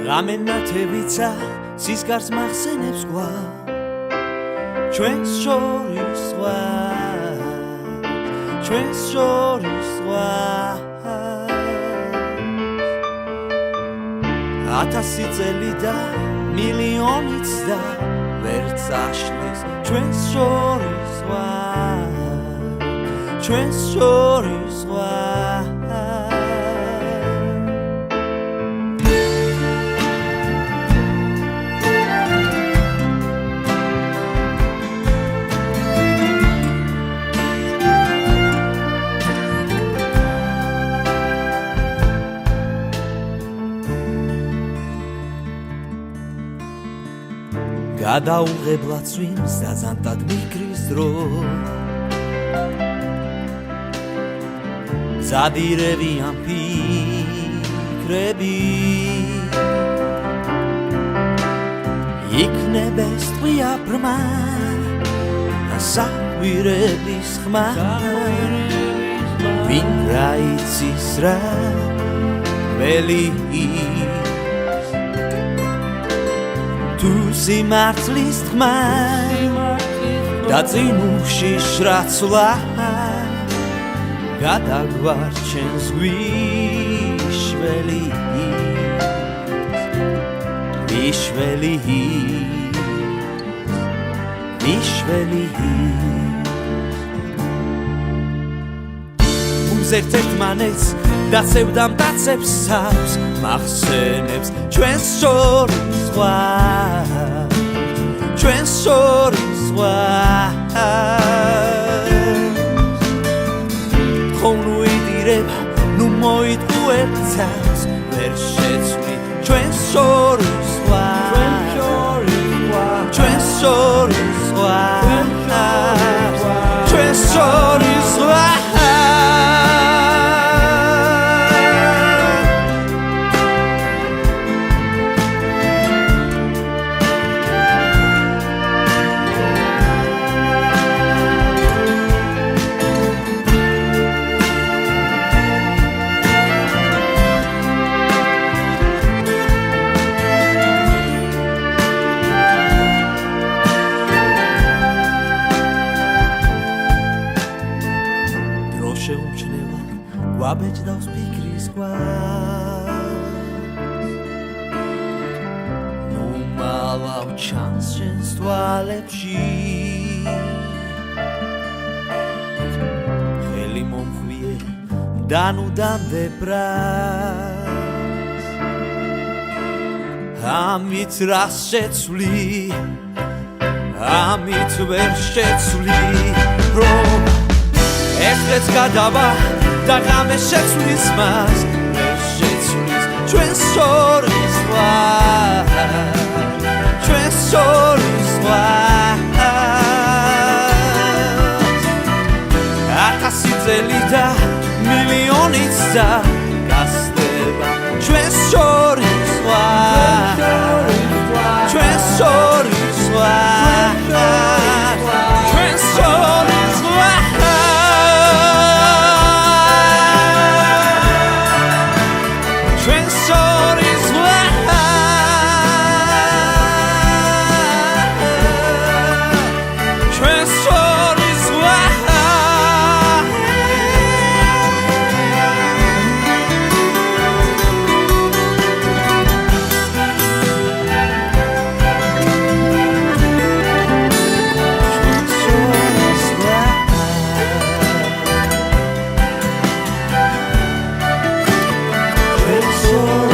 Ramennatevitsa sisgars maxsenebs gwa Ჩვენს შორის ზღვა ჩვენს შორის ზღვა 1000 წელი და მილიონიც და ვერ წაშლის ჩვენს შორის ზღვა ჩვენს შორის ზღვა გადაუღებლად წვიმს და ზანტად მიკრის დრო ზადირებიან ფიქრები იქნებეს ტყვია ბრმა საყვირების ხმა ვინ რა იცის რა ველი Tu სიმართლის თქმა და წინუხში შრაცვლა გადაგვარჩენს ვიშველი ერთ-ერთმანეთს დაცევდა მტაცებს სავს მახსენებს ჩვენს შორის ზღვა ჩვენს შორის ზღვა ხომ ვიდირებ ნუ მოიტყუებს ვერ შეცვლი ჩვენს შორის ზღვა ჩვენს შორის ზღვა ჩვენს შორის ზღვა გვაბეჭდავს ფიქრის გვას ნუ მალავ ჩანს შენს თვალებში ხელი მომხვიე და ნუ დამდებრას ამით რას შეცვლი ამით ვერ შეცვლი რომ ეს გადავა და ღამე შეცვლის მას ვერ შეცვლის ჩვენს შორის ზღვა ჩვენს შორის ზღვა 1000 წელი და მილიონიც და გასდება ჩვენს შორის ზღვა ჩვენს შორის ზღვა ჩვენს შორის ზღვა So